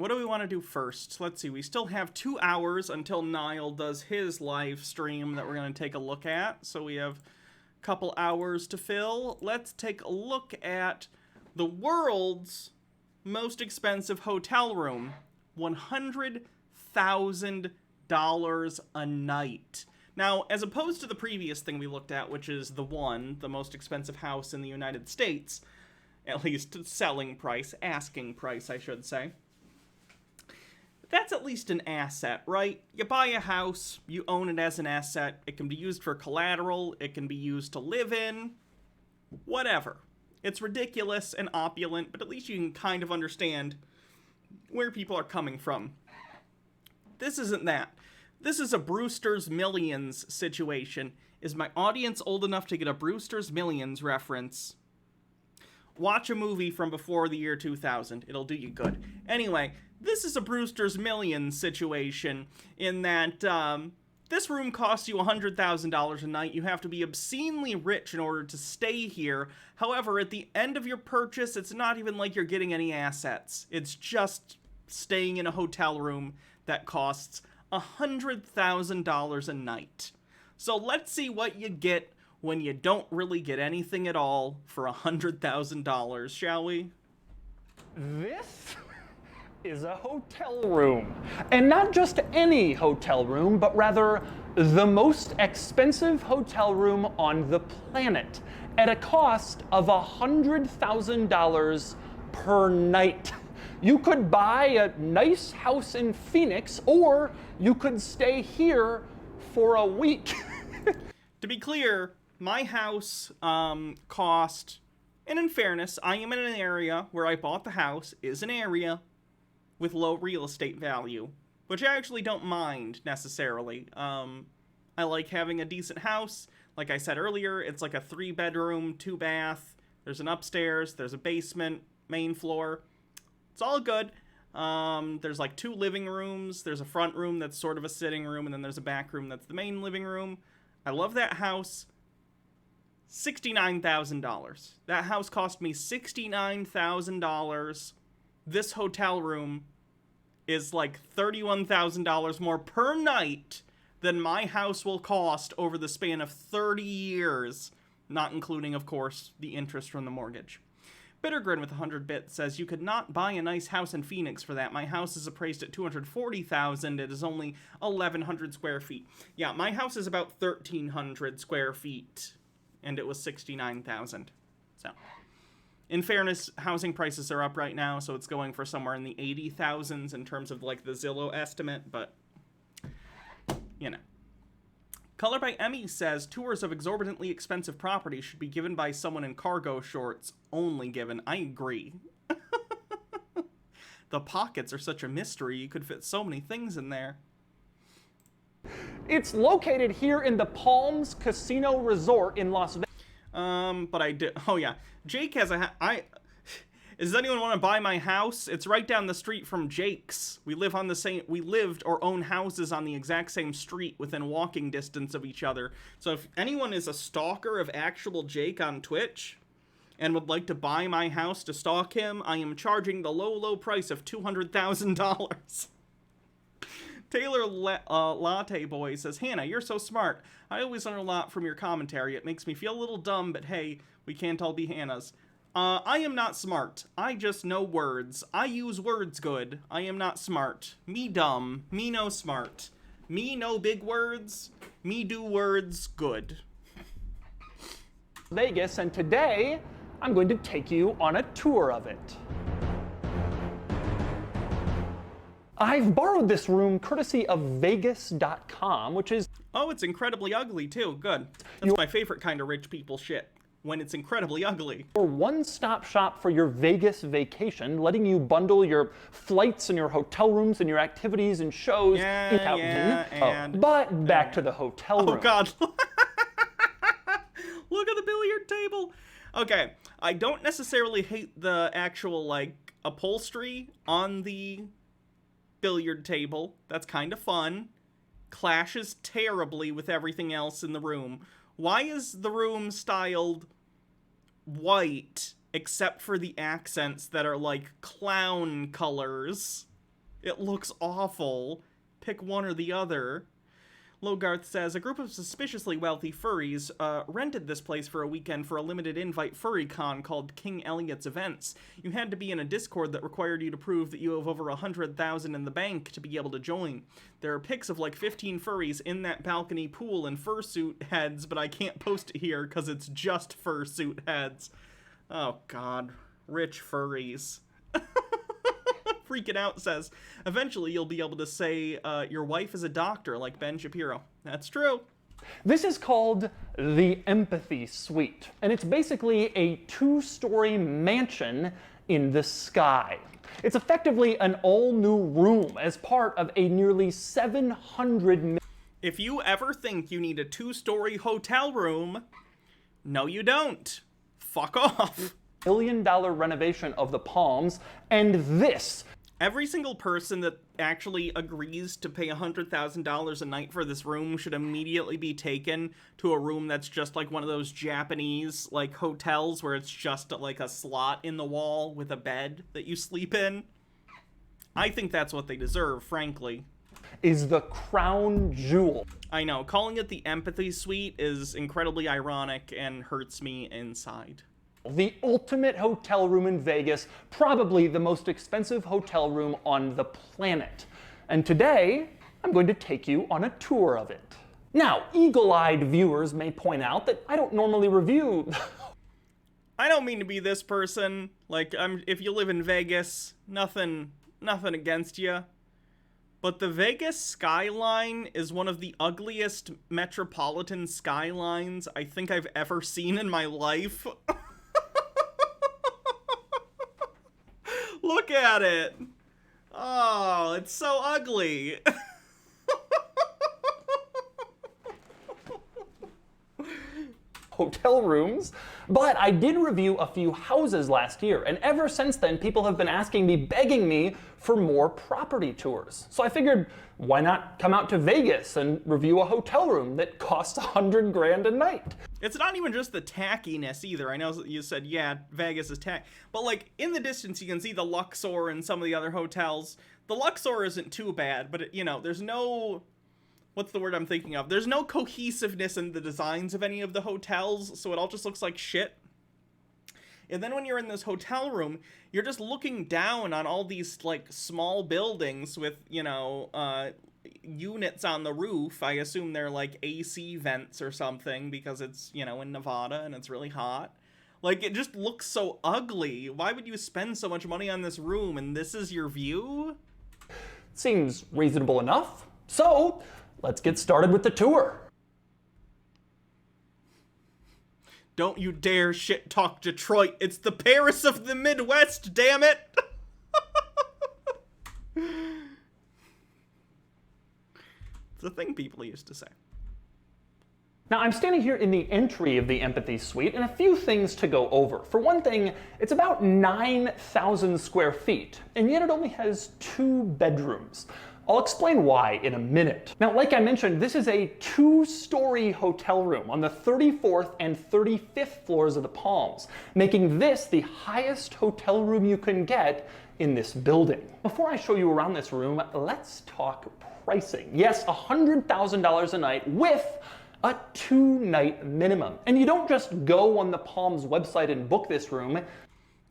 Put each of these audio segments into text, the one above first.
What do we want to do first? Let's see. We still have 2 hours until Niall does his live stream that we're going to take a look at. So we have a couple hours to fill. Let's take a look at the world's most expensive hotel room. $100,000 a night. Now, as opposed to the previous thing we looked at, which is the most expensive house in the United States, at least selling price, asking price, I should say. That's at least an asset, right? You buy a house, you own it as an asset, it can be used for collateral, it can be used to live in, whatever. It's ridiculous and opulent, but at least you can kind of understand where people are coming from. This isn't that. This is a Brewster's Millions situation. Is my audience old enough to get a Brewster's Millions reference? Watch a movie from before the year 2000. It'll do you good. Anyway, this is a Brewster's Millions situation in that this room costs you $100,000 a night. You have to be obscenely rich in order to stay here. However, at the end of your purchase, it's not even like you're getting any assets. It's just staying in a hotel room that costs $100,000 a night. So let's see what you get when you don't really get anything at all for $100,000, shall we? This is a hotel room. And not just any hotel room, but rather the most expensive hotel room on the planet at a cost of $100,000 per night. You could buy a nice house in Phoenix, or you could stay here for a week. To be clear, my house cost, and in fairness, I am in an area where I bought the house, is an area with low real estate value, which I actually don't mind necessarily. I like having a decent house. Like I said earlier, it's like a 3-bedroom, 2-bath. There's an upstairs, there's a basement, main floor. It's all good. There's like 2 living rooms. There's a front room that's sort of a sitting room, and then there's a back room that's the main living room. I love that house. $69,000. That house cost me $69,000. This hotel room is like $31,000 more per night than my house will cost over the span of 30 years, not including, of course, the interest from the mortgage. Bittergrin with 100 bits says, you could not buy a nice house in Phoenix for that. My house is appraised at $240,000. It is only 1,100 square feet. Yeah, my house is about 1,300 square feet, and it was $69,000. So, in fairness, housing prices are up right now, so it's going for somewhere in the 80,000s in terms of like the Zillow estimate, but you know. Color by Emmy says, tours of exorbitantly expensive property should be given by someone in cargo shorts. Only given. I agree. The pockets are such a mystery. You could fit so many things in there. It's located here in the Palms Casino Resort in Las Vegas. But I did. Oh yeah, Jake has a. Does anyone want to buy my house? It's right down the street from Jake's. We lived or own houses on the exact same street within walking distance of each other. So if anyone is a stalker of actual Jake on Twitch and would like to buy my house to stalk him, I am charging the low price of $200,000. Taylor Latte Boy says, Hannah, you're so smart. I always learn a lot from your commentary. It makes me feel a little dumb, but hey, we can't all be Hannahs. I am not smart. I just know words. I use words good. I am not smart. Me dumb. Me no smart. Me no big words. Me do words good. Vegas, and today I'm going to take you on a tour of it. I've borrowed this room courtesy of Vegas.com, which is... Oh, it's incredibly ugly too. Good. That's my favorite kind of rich people shit. When it's incredibly ugly. Your one-stop shop for your Vegas vacation, letting you bundle your flights and your hotel rooms and your activities and shows. But back to the hotel room. Oh God. Look at the billiard table. Okay, I don't necessarily hate the actual, like, upholstery on the billiard table. That's kind of fun. Clashes terribly with everything else in the room. Why is the room styled white, except for the accents that are like clown colors? It looks awful. Pick one or the other. Logarth says, a group of suspiciously wealthy furries rented this place for a weekend for a limited invite furry con called King Elliot's Events. You had to be in a Discord that required you to prove that you have over 100,000 in the bank to be able to join. There are pics of like 15 furries in that balcony pool and fursuit heads, but I can't post it here because it's just fursuit heads. Oh god. Rich furries. Freaking Out says, eventually you'll be able to say your wife is a doctor like Ben Shapiro. That's true. This is called the Empathy Suite, and it's basically a 2-story mansion in the sky. It's effectively an all-new room as part of a nearly 700 If you ever think you need a 2-story hotel room, no you don't. Fuck off. $1 million renovation of the Palms, and this. Every single person that actually agrees to pay $100,000 a night for this room should immediately be taken to a room that's just like one of those Japanese like hotels where it's just like a slot in the wall with a bed that you sleep in. I think that's what they deserve, frankly. Is the crown jewel. I know, calling it the Empathy Suite is incredibly ironic and hurts me inside. The ultimate hotel room in Vegas, probably the most expensive hotel room on the planet. And today, I'm going to take you on a tour of it. Now, eagle-eyed viewers may point out that I don't normally review... I don't mean to be this person. Like, if you live in Vegas, nothing against you. But the Vegas skyline is one of the ugliest metropolitan skylines I think I've ever seen in my life. Look at it. Oh, it's so ugly. Hotel rooms, but I did review a few houses last year, and ever since then people have been asking me, begging me for more property tours. So I figured, why not come out to Vegas and review a hotel room that costs $100,000 a night? It's not even just the tackiness either. I know that you said, yeah, Vegas is tack, but like in the distance you can see the Luxor and some of the other hotels. The Luxor isn't too bad, but you know, there's no, what's the word I'm thinking of? There's no cohesiveness in the designs of any of the hotels, so it all just looks like shit. And then when you're in this hotel room, you're just looking down on all these like small buildings with, you know, units on the roof. I assume they're like AC vents or something because it's, you know, in Nevada and it's really hot. Like, it just looks so ugly. Why would you spend so much money on this room and this is your view? Seems reasonable enough. So, let's get started with the tour. Don't you dare shit talk Detroit. It's the Paris of the Midwest, damn it. It's a thing people used to say. Now, I'm standing here in the entry of the Empathy Suite, and a few things to go over. For one thing, it's about 9,000 square feet, and yet it only has 2 bedrooms. I'll explain why in a minute. Now, like I mentioned, this is a 2-story hotel room on the 34th and 35th floors of the Palms, making this the highest hotel room you can get in this building. Before I show you around this room, let's talk pricing. Yes, $100,000 a night with a 2-night minimum. And you don't just go on the Palms website and book this room.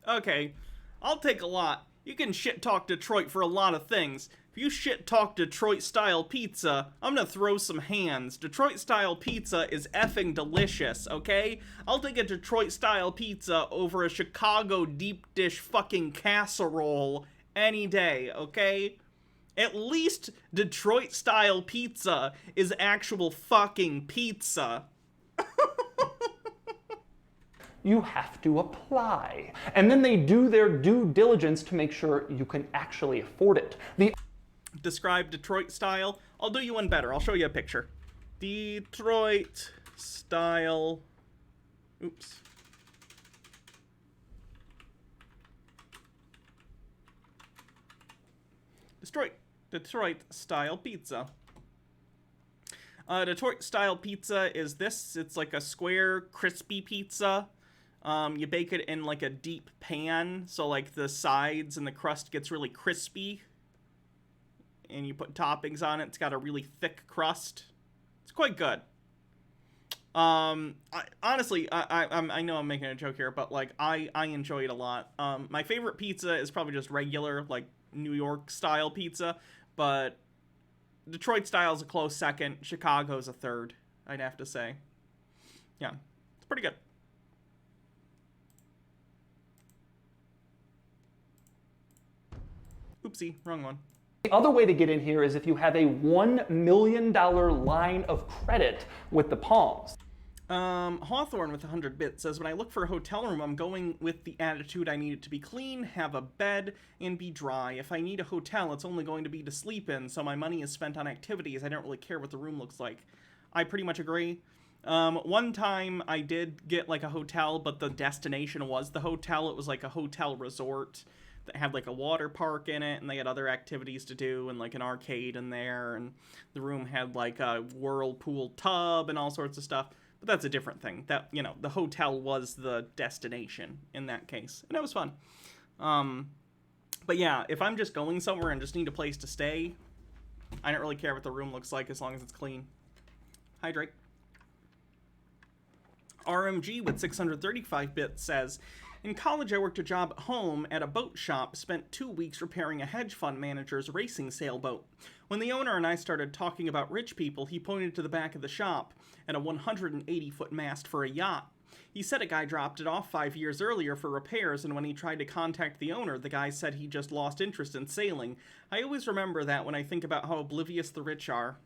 Okay, I'll take a lot. You can shit talk Detroit for a lot of things. If you shit talk Detroit style pizza, I'm gonna throw some hands. Detroit style pizza is effing delicious, okay? I'll take a Detroit style pizza over a Chicago deep dish fucking casserole any day, okay? At least Detroit style pizza is actual fucking pizza. You have to apply. And then they do their due diligence to make sure you can actually afford it. Describe Detroit style. I'll do you one better. I'll show you a picture. Detroit style. Oops. Detroit style pizza. Detroit style pizza is this. It's like a square, crispy pizza. You bake it in like a deep pan, so like the sides and the crust gets really crispy. and you put toppings on it. It's got a really thick crust. It's quite good. Honestly, I know I'm making a joke here, but like I enjoy it a lot. My favorite pizza is probably just regular, like New York style pizza, but Detroit style is a close second. Chicago's a third, I'd have to say. Yeah, it's pretty good. Oopsie, wrong one. The other way to get in here is if you have a $1 million line of credit with the Palms. Hawthorne with 100 bits says, when I look for a hotel room, I'm going with the attitude I need it to be clean, have a bed, and be dry. If I need a hotel, it's only going to be to sleep in, so my money is spent on activities. I don't really care what the room looks like. I pretty much agree. One time I did get like a hotel, but the destination was the hotel. It was like a hotel resort that had like a water park in it, and they had other activities to do, and like an arcade in there, and the room had like a whirlpool tub and all sorts of stuff. But that's a different thing. That, you know, the hotel was the destination in that case, and it was fun. But yeah, if I'm just going somewhere and just need a place to stay, I don't really care what the room looks like as long as it's clean. Hi, Drake. RMG with 635 bits says, in college, I worked a job at home at a boat shop, spent 2 weeks repairing a hedge fund manager's racing sailboat. When the owner and I started talking about rich people, he pointed to the back of the shop at a 180-foot mast for a yacht. He said a guy dropped it off 5 years earlier for repairs, and when he tried to contact the owner, the guy said he just lost interest in sailing. I always remember that when I think about how oblivious the rich are.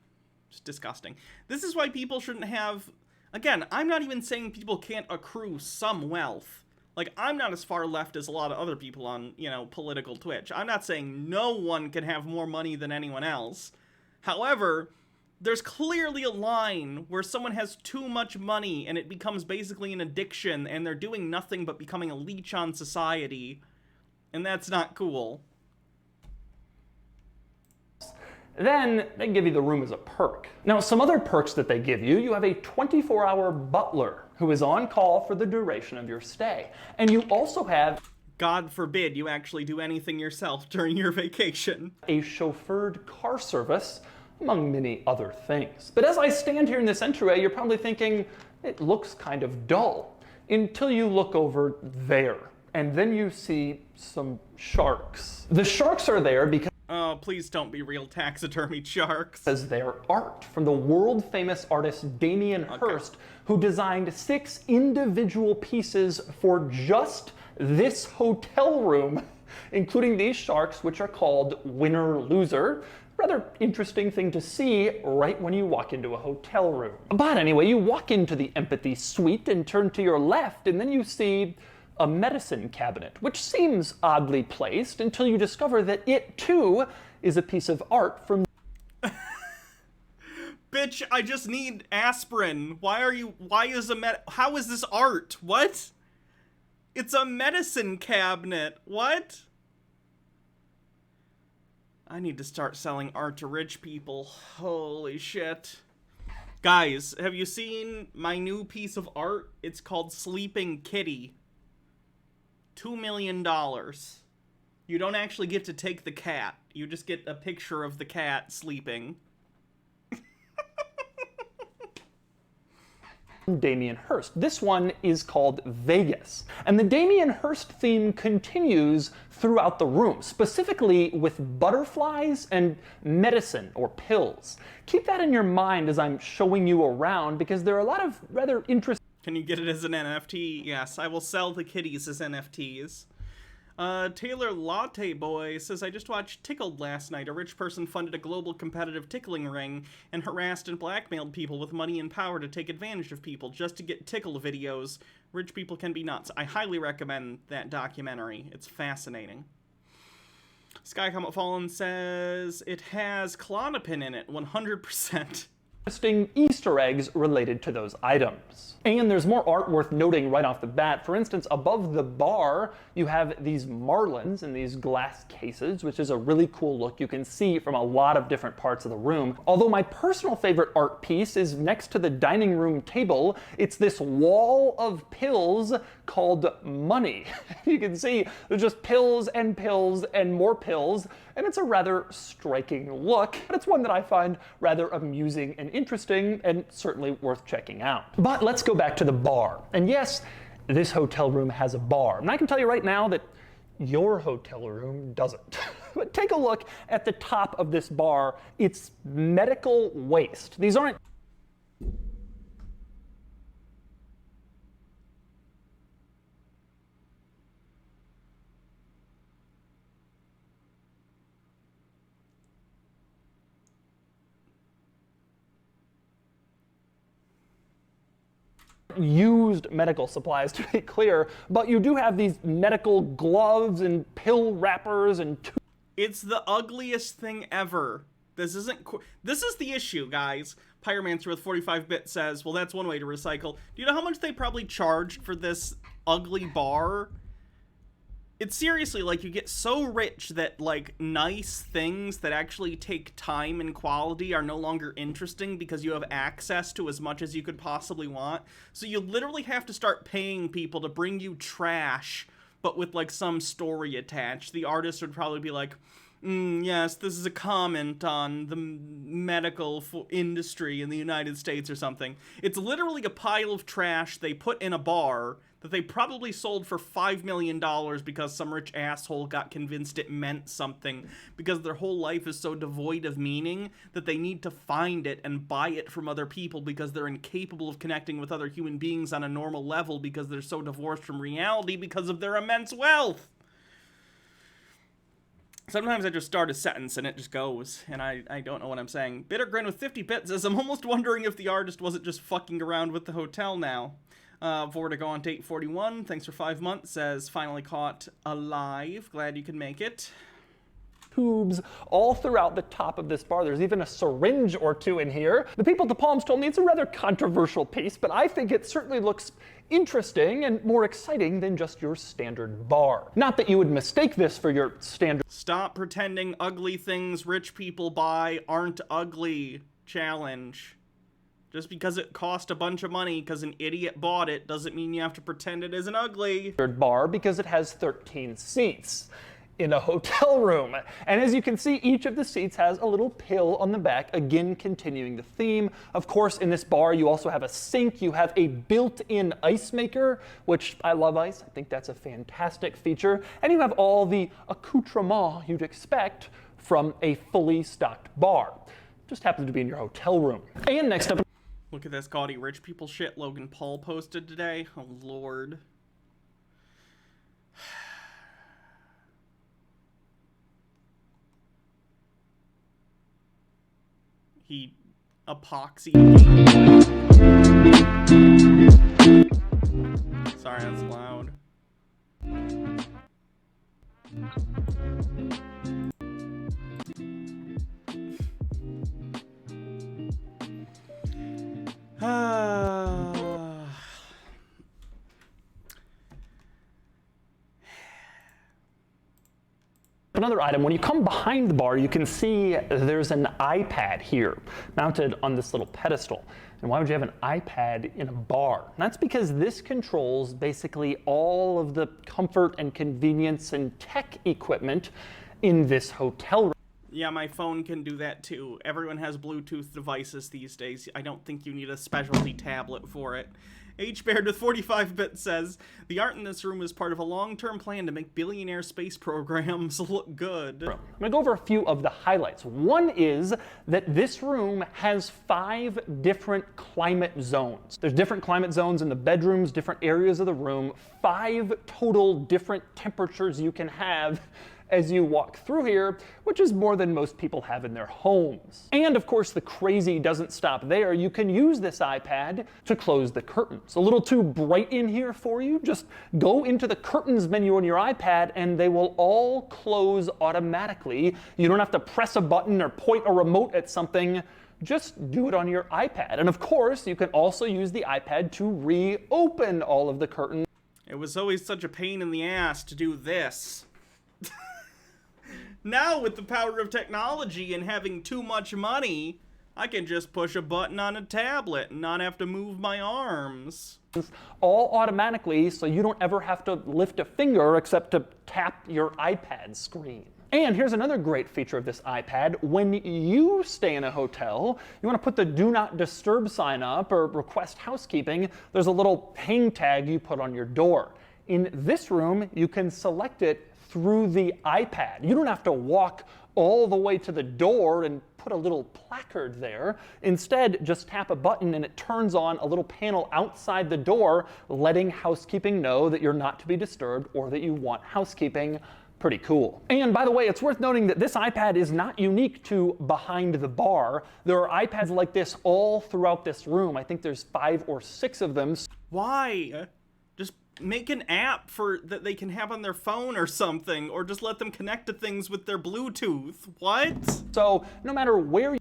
It's disgusting. This is why people shouldn't have... Again, I'm not even saying people can't accrue some wealth. Like, I'm not as far left as a lot of other people on, you know, political Twitch. I'm not saying no one can have more money than anyone else. However, there's clearly a line where someone has too much money and it becomes basically an addiction and they're doing nothing but becoming a leech on society. And that's not cool. Then they give you the room as a perk. Now, some other perks that they give you, you have a 24-hour butler who is on call for the duration of your stay. And you also have, God forbid you actually do anything yourself during your vacation, a chauffeured car service, among many other things. But as I stand here in this entryway, you're probably thinking, it looks kind of dull, until you look over there. And then you see some sharks. The sharks are there because oh, please don't be real taxidermied sharks. as their art from the world-famous artist Damien Hirst, who designed 6 individual pieces for just this hotel room, including these sharks, which are called winner-loser. Rather interesting thing to see right when you walk into a hotel room. But anyway, you walk into the empathy suite and turn to your left, and then you see a medicine cabinet, which seems oddly placed until you discover that it too is a piece of art from Bitch, I just need aspirin. How is this art? What? It's a medicine cabinet. What? I need to start selling art to rich people. Holy shit. Guys, have you seen my new piece of art? It's called Sleeping Kitty. $2 million. You don't actually get to take the cat. You just get a picture of the cat sleeping. Damien Hirst. This one is called Vegas. And the Damien Hirst theme continues throughout the room, specifically with butterflies and medicine or pills. Keep that in your mind as I'm showing you around, because there are a lot of rather interesting... Can you get it as an NFT? Yes, I will sell the kitties as NFTs. Taylor Latte Boy says, I just watched Tickled last night. A rich person funded a global competitive tickling ring and harassed and blackmailed people with money and power to take advantage of people just to get tickle videos. Rich people can be nuts. I highly recommend that documentary. It's fascinating. Sky Comet Fallen says, it has Klonopin in it, 100%. interesting Easter eggs related to those items. And there's more art worth noting right off the bat. For instance, above the bar, you have these marlins in these glass cases, which is a really cool look you can see from a lot of different parts of the room. Although my personal favorite art piece is next to the dining room table. It's this wall of pills called money. You can see there's just pills and more pills, and it's a rather striking look, but it's one that I find rather amusing and interesting, and certainly worth checking out. But let's go back to the bar. And yes, this hotel room has a bar. And I can tell you right now that your hotel room doesn't. But take a look at the top of this bar. It's medical waste. These aren't used medical supplies, to be clear, but you do have these medical gloves and pill wrappers and It's the ugliest thing ever. This isn't this is the issue, guys. Pyromancer with 45-bit says, well, that's one way to recycle. Do you know how much they probably charged for this ugly bar? It's seriously like you get so rich that like nice things that actually take time and quality are no longer interesting because you have access to as much as you could possibly want. So you literally have to start paying people to bring you trash, but with like some story attached. The artist would probably be like, yes, this is a comment on the medical industry in the United States or something. It's literally a pile of trash they put in a bar that they probably sold for $5 million because some rich asshole got convinced it meant something, because their whole life is so devoid of meaning that they need to find it and buy it from other people because they're incapable of connecting with other human beings on a normal level because they're so divorced from reality because of their immense wealth. Sometimes I just start a sentence and it just goes, and I don't know what I'm saying. Bittergrin with 50 bits says, I'm almost wondering if the artist wasn't just fucking around with the hotel now. Vortigo on date 41, thanks for 5 months, says, finally caught alive. Glad you could make it. Tubes all throughout the top of this bar. There's even a syringe or two in here. The people at the Palms told me it's a rather controversial piece, but I think it certainly looks interesting and more exciting than just your standard bar. Not that you would mistake this for your standard. Stop pretending ugly things rich people buy aren't ugly challenge. Just because it cost a bunch of money because an idiot bought it doesn't mean you have to pretend it isn't ugly. Bar because it has 13 seats in a hotel room. And as you can see, each of the seats has a little pill on the back, again continuing the theme. Of course, in this bar, you also have a sink. You have a built-in ice maker, which I love ice. I think that's a fantastic feature. And you have all the accoutrements you'd expect from a fully stocked bar. Just happens to be in your hotel room. And next up, look at this gaudy rich people shit Logan Paul posted today. Oh, Lord. He epoxied. Sorry, that's loud. Another item, when you come behind the bar, you can see there's an iPad here mounted on this little pedestal. And why would you have an iPad in a bar? And that's because this controls basically all of the comfort and convenience and tech equipment in this hotel room. Yeah, my phone can do that too. Everyone has Bluetooth devices these days. I don't think you need a specialty tablet for it. H-Baird with 45-bit says, the art in this room is part of a long-term plan to make billionaire space programs look good. I'm gonna go over a few of the highlights. One is that this room has 5 different climate zones. There's different climate zones in the bedrooms, different areas of the room, 5 total different temperatures you can have as you walk through here, which is more than most people have in their homes. And of course, the crazy doesn't stop there. You can use this iPad to close the curtains. A little too bright in here for you? Just go into the curtains menu on your iPad and they will all close automatically. You don't have to press a button or point a remote at something. just do it on your iPad. And of course, you can also use the iPad to reopen all of the curtains. It was always such a pain in the ass to do this. Now, with the power of technology and having too much money, I can just push a button on a tablet and not have to move my arms. All automatically, so you don't ever have to lift a finger except to tap your iPad screen. And here's another great feature of this iPad. When you stay in a hotel, you want to put the do not disturb sign up or request housekeeping, there's a little hang tag you put on your door. In this room, you can select it through the iPad. You don't have to walk all the way to the door and put a little placard there. Instead, just tap a button and it turns on a little panel outside the door, letting housekeeping know that you're not to be disturbed or that you want housekeeping. Pretty cool. And by the way, it's worth noting that this iPad is not unique to behind the bar. There are iPads like this all throughout this room. I think there's 5 or 6 of them. Why? Just make an app that they can have on their phone or something, or just let them connect to things with their Bluetooth. What? So no matter where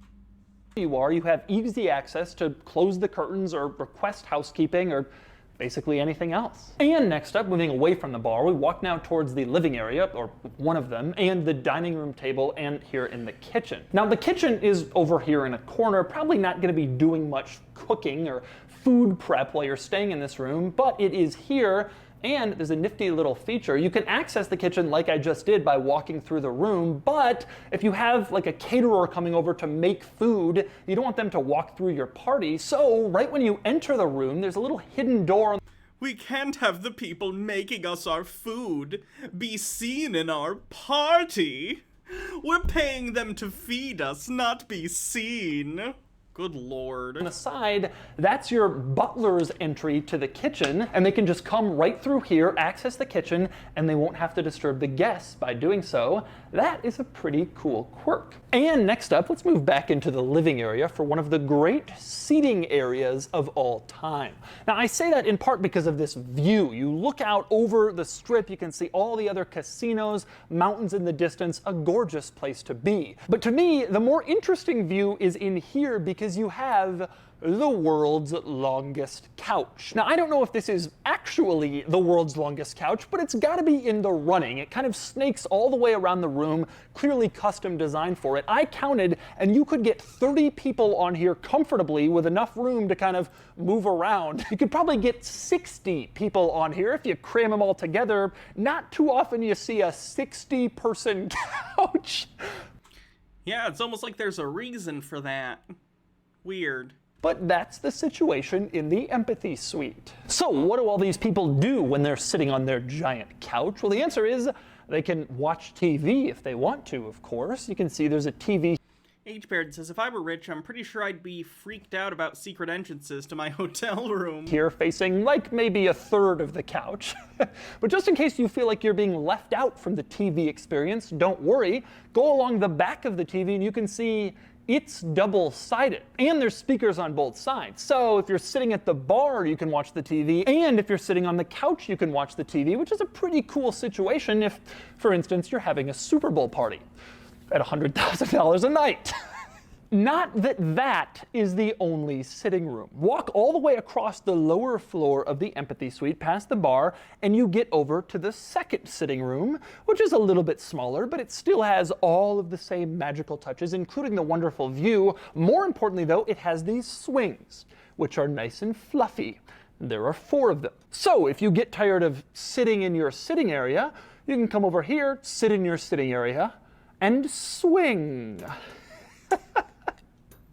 you are, you have easy access to close the curtains or request housekeeping or basically anything else. And next up, moving away from the bar, we walk now towards the living area, or one of them, and the dining room table, and here in the kitchen. Now the kitchen is over here in a corner, probably not going to be doing much cooking or food prep while you're staying in this room, but it is here. And there's a nifty little feature. You can access the kitchen like I just did by walking through the room, but if you have like a caterer coming over to make food, you don't want them to walk through your party. So right when you enter the room, there's a little hidden door. We can't have the people making us our food be seen in our party. We're paying them to feed us, not be seen. Good Lord. On the side, that's your butler's entry to the kitchen, and they can just come right through here, access the kitchen, and they won't have to disturb the guests by doing so. That is a pretty cool quirk. And next up, let's move back into the living area for one of the great seating areas of all time. Now, I say that in part because of this view. You look out over the strip, you can see all the other casinos, mountains in the distance, a gorgeous place to be. But to me, the more interesting view is in here because you have the world's longest couch. Now, I don't know if this is actually the world's longest couch, but it's got to be in the running. It kind of snakes all the way around the room, clearly custom designed for it. I counted, and you could get 30 people on here comfortably with enough room to kind of move around. You could probably get 60 people on here if you cram them all together. Not too often you see a 60-person couch. Yeah, it's almost like there's a reason for that. Weird. But that's the situation in the empathy suite. So what do all these people do when they're sitting on their giant couch? Well, the answer is they can watch TV if they want to, of course. You can see there's a TV. H-Baird says, if I were rich, I'm pretty sure I'd be freaked out about secret entrances to my hotel room. Here facing like maybe a third of the couch. But just in case you feel like you're being left out from the TV experience, don't worry. Go along the back of the TV and you can see it's double-sided, and there's speakers on both sides. So if you're sitting at the bar, you can watch the TV, and if you're sitting on the couch, you can watch the TV, which is a pretty cool situation if, for instance, you're having a Super Bowl party at $100,000 a night. Not that that is the only sitting room. Walk all the way across the lower floor of the empathy suite past the bar, and you get over to the second sitting room, which is a little bit smaller, but it still has all of the same magical touches, including the wonderful view. More importantly, though, it has these swings, which are nice and fluffy. There are 4 of them. So if you get tired of sitting in your sitting area, you can come over here, sit in your sitting area, and swing.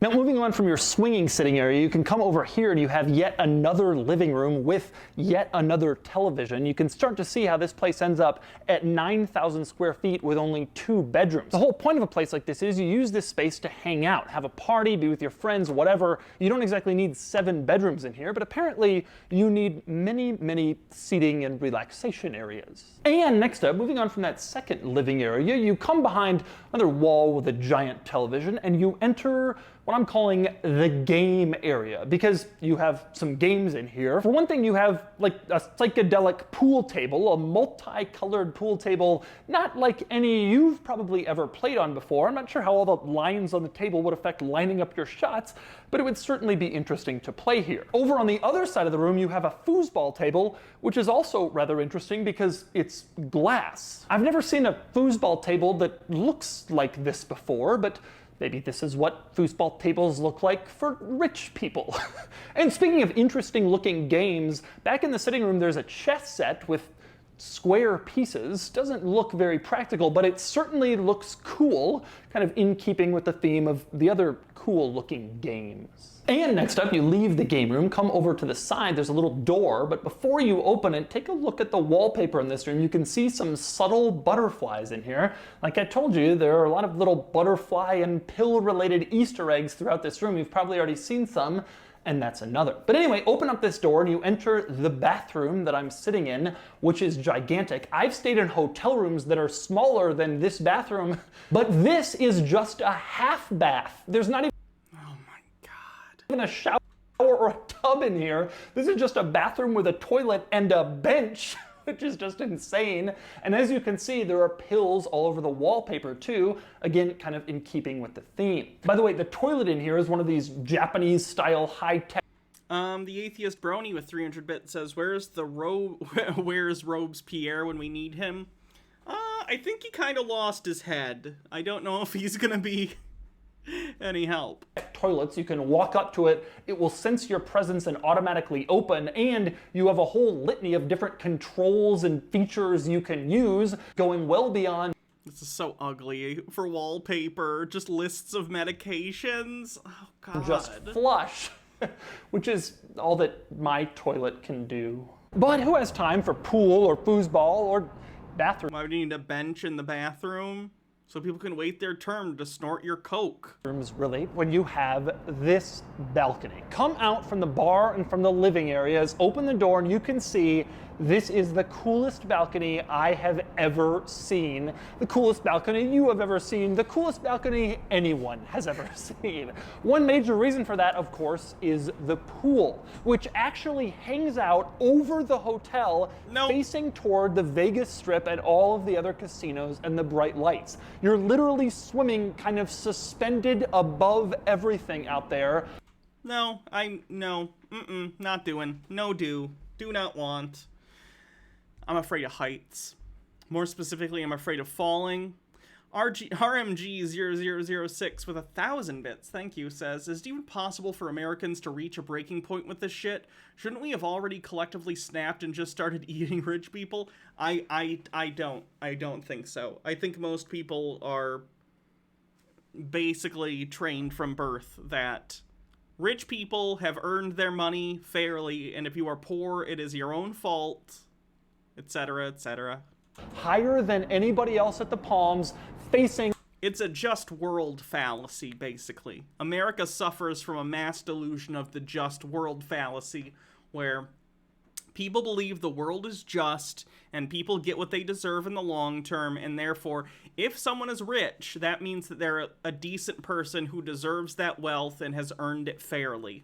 Now, moving on from your swinging sitting area, you can come over here and you have yet another living room with yet another television. You can start to see how this place ends up at 9,000 square feet with only 2 bedrooms. The whole point of a place like this is you use this space to hang out, have a party, be with your friends, whatever. You don't exactly need 7 bedrooms in here, but apparently you need many, many seating and relaxation areas. And next up, moving on from that second living area, you come behind another wall with a giant television and you enter what I'm calling the game area, because you have some games in here. For one thing, you have like a psychedelic pool table, a multicolored pool table, not like any you've probably ever played on before. I'm not sure how all the lines on the table would affect lining up your shots, but it would certainly be interesting to play here. Over on the other side of the room, you have a foosball table, which is also rather interesting because it's glass. I've never seen a foosball table that looks like this before, but maybe this is what foosball tables look like for rich people. And speaking of interesting looking games, back in the sitting room there's a chess set with square pieces. Doesn't look very practical, but it certainly looks cool, kind of in keeping with the theme of the other cool looking games. And next up, you leave the game room, come over to the side, there's a little door, but before you open it, take a look at the wallpaper in this room. You can see some subtle butterflies in here. Like I told you, there are a lot of little butterfly and pill-related Easter eggs throughout this room. You've probably already seen some, and that's another. But anyway, open up this door and you enter the bathroom that I'm sitting in, which is gigantic. I've stayed in hotel rooms that are smaller than this bathroom, but this is just a half bath. There's not even a shower or a tub in here. This is just a bathroom with a toilet and a bench, which is just insane. And as you can see, there are pills all over the wallpaper too, again, kind of in keeping with the theme. By the way, the toilet in here is one of these Japanese style high-tech. The atheist brony with 300 bits says, where's Robespierre when we need him? I think he kind of lost his head. I don't know if he's gonna be any help. Toilets, you can walk up to it, it will sense your presence and automatically open, and you have a whole litany of different controls and features you can use, going well beyond. This is so ugly. For wallpaper, just lists of medications. Oh god. Just flush, which is all that my toilet can do. But who has time for pool or foosball or bathroom? Why would you need a bench in the bathroom? So people can wait their turn to snort your coke. Really, when you have this balcony. Come out from the bar and from the living areas, open the door, and you can see this is the coolest balcony I have ever seen. The coolest balcony you have ever seen. The coolest balcony anyone has ever seen. One major reason for that, of course, is the pool, which actually hangs out over the hotel, facing toward the Vegas Strip and all of the other casinos and the bright lights. You're literally swimming kind of suspended above everything out there. No, not doing. No do not want. I'm afraid of heights. More specifically, I'm afraid of falling. RMG0006 with 1,000 bits, thank you, says, is it even possible for Americans to reach a breaking point with this shit? Shouldn't we have already collectively snapped and just started eating rich people? I don't think so. I think most people are basically trained from birth that rich people have earned their money fairly, and if you are poor, it is your own fault, etc., etc. Higher than anybody else at the Palms, facing... It's a just world fallacy, basically. America suffers from a mass delusion of the just world fallacy, where people believe the world is just, and people get what they deserve in the long term, and therefore, if someone is rich, that means that they're a decent person who deserves that wealth and has earned it fairly.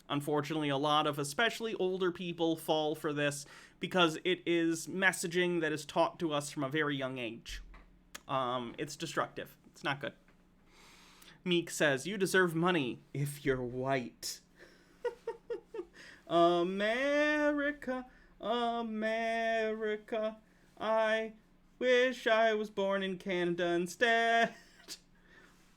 Unfortunately, a lot of especially older people fall for this because it is messaging that is taught to us from a very young age. It's destructive. It's not good. Meek says, you deserve money if you're white. America, America, I wish I was born in Canada instead.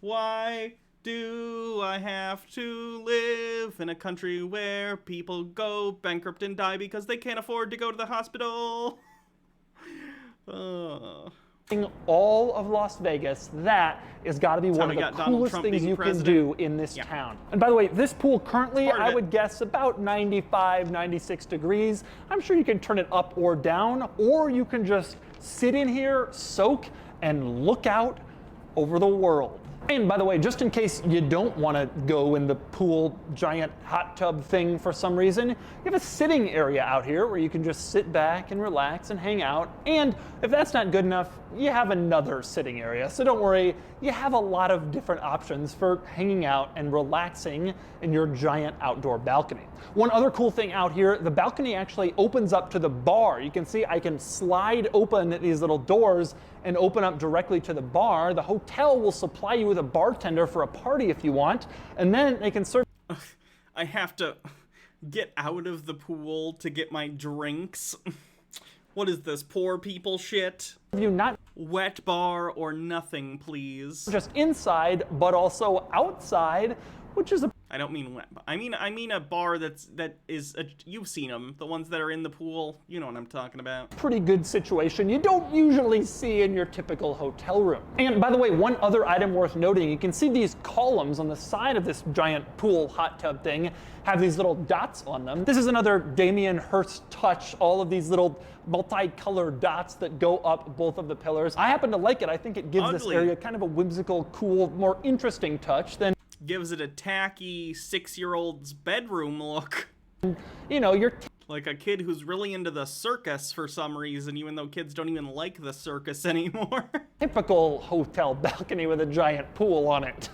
Why do I have to live in a country where people go bankrupt and die because they can't afford to go to the hospital? All of Las Vegas, that is got to be one of the coolest things you can do in this town. And by the way, this pool currently, I would guess about 95, 96 degrees. I'm sure you can turn it up or down, or you can just sit in here, soak, and look out over the world. And by the way, just in case you don't want to go in the pool giant hot tub thing for some reason, you have a sitting area out here where you can just sit back and relax and hang out. And if that's not good enough, you have another sitting area. So don't worry, you have a lot of different options for hanging out and relaxing in your giant outdoor balcony. One other cool thing out here, the balcony actually opens up to the bar. You can see I can slide open these little doors and open up directly to the bar. The hotel will supply you with a bartender for a party if you want, and then they can serve. I have to get out of the pool to get my drinks. What is this, poor people shit? You not Wet bar or nothing, please. just inside, but also outside, which is a I don't mean wet. I mean a bar you've seen them, the ones that are in the pool. You know what I'm talking about. pretty good situation you don't usually see in your typical hotel room. And by the way, one other item worth noting, you can see these columns on the side of this giant pool hot tub thing have these little dots on them. This is another Damien Hirst touch, all of these little multicolored dots that go up both of the pillars. I happen to like it. I think it gives this Ugly. area kind of a whimsical, cool, more interesting touch than, Gives it a tacky 6-year-old's bedroom look. you know, your Like a kid who's really into the circus for some reason, even though kids don't even like the circus anymore. typical hotel balcony with a giant pool on it.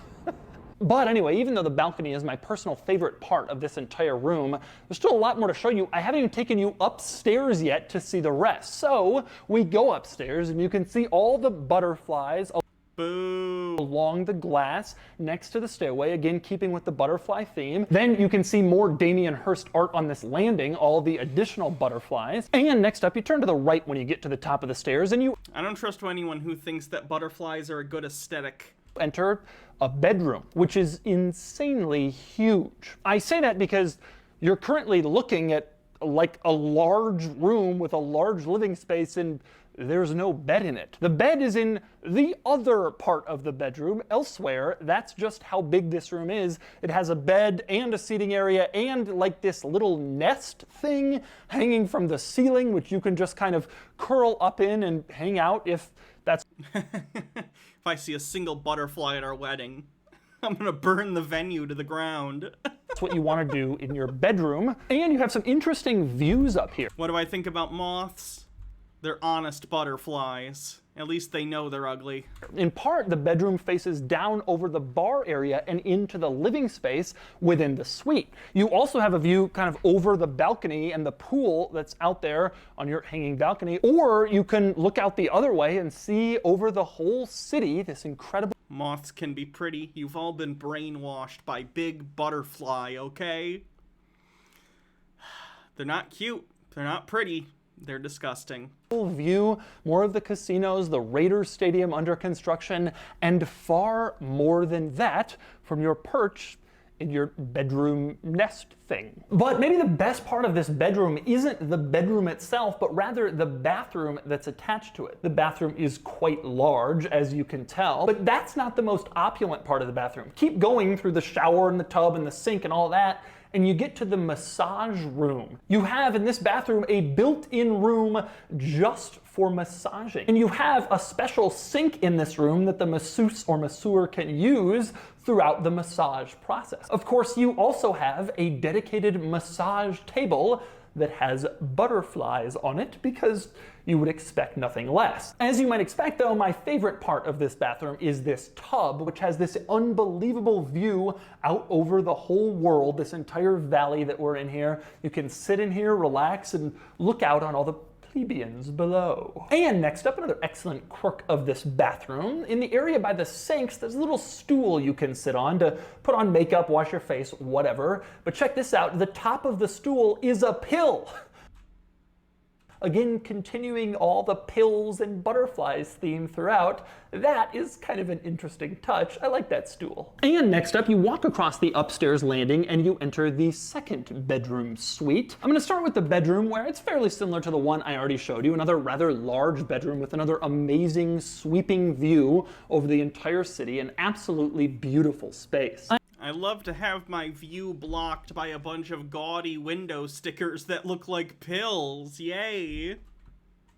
But anyway, even though the balcony is my personal favorite part of this entire room, there's still a lot more to show you. I haven't even taken you upstairs yet to see the rest. So we go upstairs and you can see all the butterflies Boo. along the glass next to the stairway, again keeping with the butterfly theme. Then you can see more Damien Hirst art on this landing, all the additional butterflies. And next up, you turn to the right when you get to the top of the stairs and you I don't trust anyone who thinks that butterflies are a good aesthetic. enter a bedroom, which is insanely huge. I say that because you're currently looking at like a large room with a large living space and there's no bed in it. The bed is in the other part of the bedroom elsewhere. That's just how big this room is. It has a bed and a seating area and like this little nest thing hanging from the ceiling, which you can just kind of curl up in and hang out if that's If I see a single butterfly at our wedding, I'm gonna burn the venue to the ground. what you want to do in your bedroom. And you have some interesting views up here. What do I think about moths? They're honest butterflies. At least they know they're ugly. In part, the bedroom faces down over the bar area and into the living space within the suite. You also have a view kind of over the balcony and the pool that's out there on your hanging balcony, or you can look out the other way and see over the whole city this incredible Moths can be pretty. You've all been brainwashed by Big Butterfly, okay? They're not cute. They're not pretty. They're disgusting. view, more of the casinos, the Raiders Stadium under construction, and far more than that from your perch in your bedroom nest thing. But maybe the best part of this bedroom isn't the bedroom itself, but rather the bathroom that's attached to it. The bathroom is quite large, as you can tell, but that's not the most opulent part of the bathroom. Keep going through the shower and the tub and the sink and all that, and you get to the massage room. You have in this bathroom a built-in room just for massaging. And you have a special sink in this room that the masseuse or masseur can use throughout the massage process. Of course, you also have a dedicated massage table that has butterflies on it because you would expect nothing less. As you might expect though, my favorite part of this bathroom is this tub, which has this unbelievable view out over the whole world, this entire valley that we're in here. You can sit in here, relax, and look out on all the plebeians below. And next up, another excellent quirk of this bathroom. In the area by the sinks, there's a little stool you can sit on to put on makeup, wash your face, whatever. But check this out, the top of the stool is a pill. Again, continuing all the pills and butterflies theme throughout. That is kind of an interesting touch. I like that stool. And next up, you walk across the upstairs landing and you enter the second bedroom suite. I'm gonna start with the bedroom where it's fairly similar to the one I already showed you. Another rather large bedroom with another amazing sweeping view over the entire city, an absolutely beautiful space. I love to have my view blocked by a bunch of gaudy window stickers that look like pills. Yay.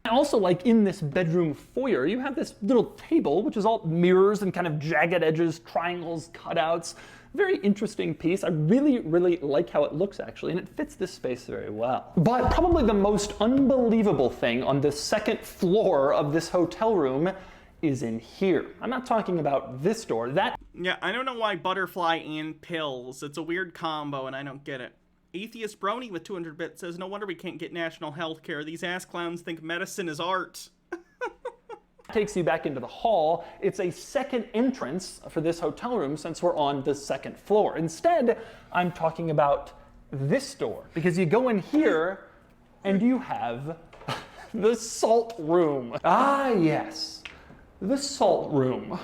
Also, like in this bedroom foyer, you have this little table, which is all mirrors and kind of jagged edges, triangles, cutouts. Very interesting piece. I really, really like how it looks, actually, and it fits this space very well. But probably the most unbelievable thing on the second floor of this hotel room is in here. I'm not talking about this door. Yeah, I don't know why butterfly and pills. It's a weird combo, and I don't get it. Atheist Brony with 200 bits says, no wonder we can't get national health care. These ass clowns think medicine is art. Takes you back into the hall. It's a second entrance for this hotel room since we're on the second floor. Instead, I'm talking about this door, because you go in here and you have the salt room. Ah, yes, the salt room.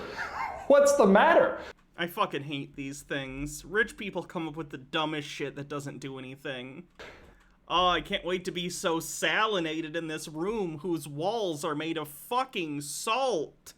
What's the matter? I fucking hate these things. Rich people come up with the dumbest shit that doesn't do anything. Oh, I can't wait to be so salinated in this room whose walls are made of fucking salt.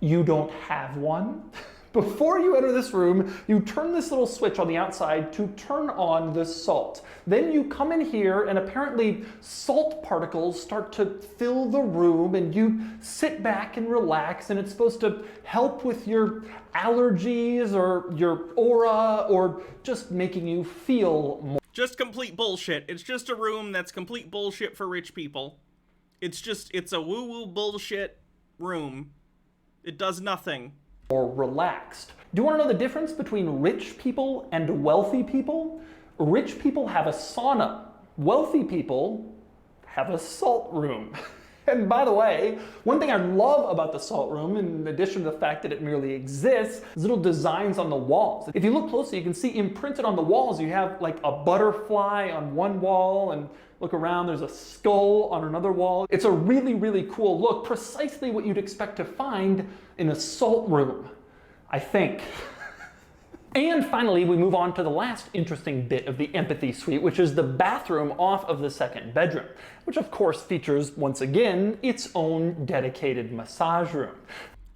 You don't have one? Before you enter this room, you turn this little switch on the outside to turn on the salt. Then you come in here and apparently salt particles start to fill the room and you sit back and relax, and it's supposed to help with your allergies or your aura or just making you feel more. Just complete bullshit. It's just a room that's complete bullshit for rich people. It's a woo-woo bullshit room. It does nothing. Or relaxed. Do you want to know the difference between rich people and wealthy people? Rich people have a sauna. Wealthy people have a salt room. And by the way, one thing I love about the salt room, in addition to the fact that it merely exists, is little designs on the walls. If you look closely, you can see imprinted on the walls, you have like a butterfly on one wall, and look around, there's a skull on another wall. It's a really, really cool look, precisely what you'd expect to find in a salt room, I think. And finally, we move on to the last interesting bit of the empathy suite, which is the bathroom off of the second bedroom, which of course features, once again, its own dedicated massage room.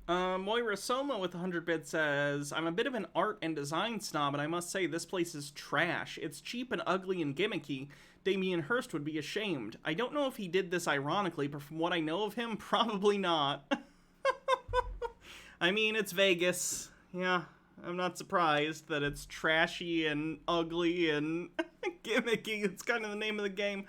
Moira Soma with 100 bits says, I'm a bit of an art and design snob, and I must say this place is trash. It's cheap and ugly and gimmicky. Damien Hirst would be ashamed. I don't know if he did this ironically, but from what I know of him, probably not. I mean, it's Vegas. Yeah, I'm not surprised that it's trashy and ugly and gimmicky. It's kind of the name of the game.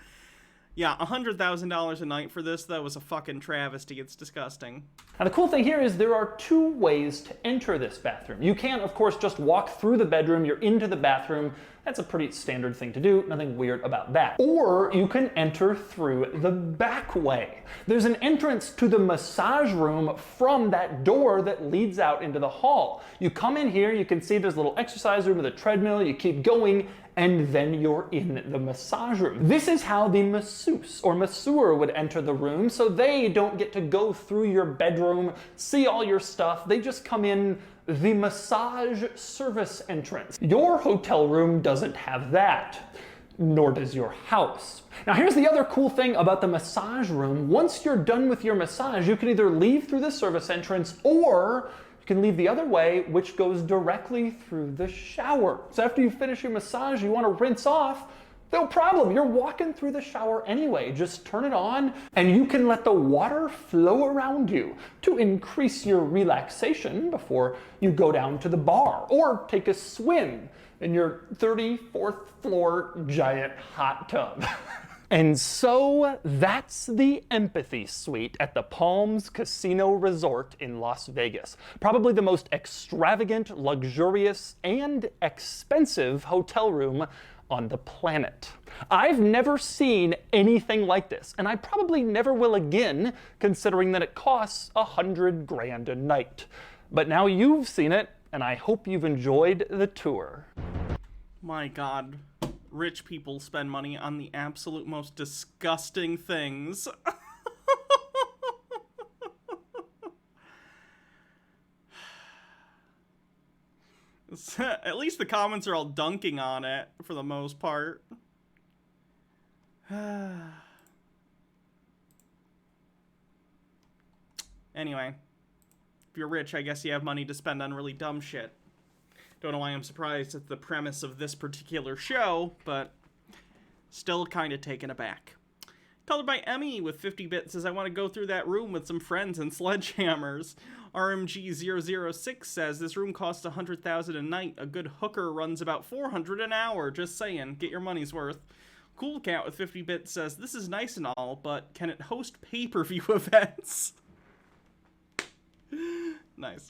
Yeah, $100,000 a night for this, though, was a fucking travesty. It's disgusting. Now, the cool thing here is there are two ways to enter this bathroom. You can, of course, just walk through the bedroom. You're into the bathroom. That's a pretty standard thing to do. Nothing weird about that. Or you can enter through the back way. There's an entrance to the massage room from that door that leads out into the hall. You come in here, you can see there's a little exercise room with a treadmill. You keep going, and then you're in the massage room. This is how the masseuse or masseur would enter the room, so they don't get to go through your bedroom, see all your stuff. They just come in the massage service entrance. Your hotel room doesn't have that, nor does your house. Now here's the other cool thing about the massage room. Once you're done with your massage, you can either leave through the service entrance or you can leave the other way, which goes directly through the shower. So after you finish your massage, you want to rinse off, no problem. You're walking through the shower anyway. Just turn it on and you can let the water flow around you to increase your relaxation before you go down to the bar or take a swim in your 34th floor giant hot tub. And so that's the empathy suite at the Palms Casino Resort in Las Vegas. Probably the most extravagant, luxurious, and expensive hotel room on the planet. I've never seen anything like this, and I probably never will again, considering that it costs $100,000 a night. But now you've seen it, and I hope you've enjoyed the tour. My God. Rich people spend money on the absolute most disgusting things. At least the comments are all dunking on it, for the most part. Anyway, if you're rich, I guess you have money to spend on really dumb shit. Don't know why I'm surprised at the premise of this particular show, but still kind of taken aback. Colored by Emmy with 50 bits says, I want to go through that room with some friends and sledgehammers. RMG006 says, this room costs $100,000 a night. A good hooker runs about $400 an hour. Just saying, get your money's worth. Cool Cat with 50 bits says, this is nice and all, but can it host pay-per-view events? Nice.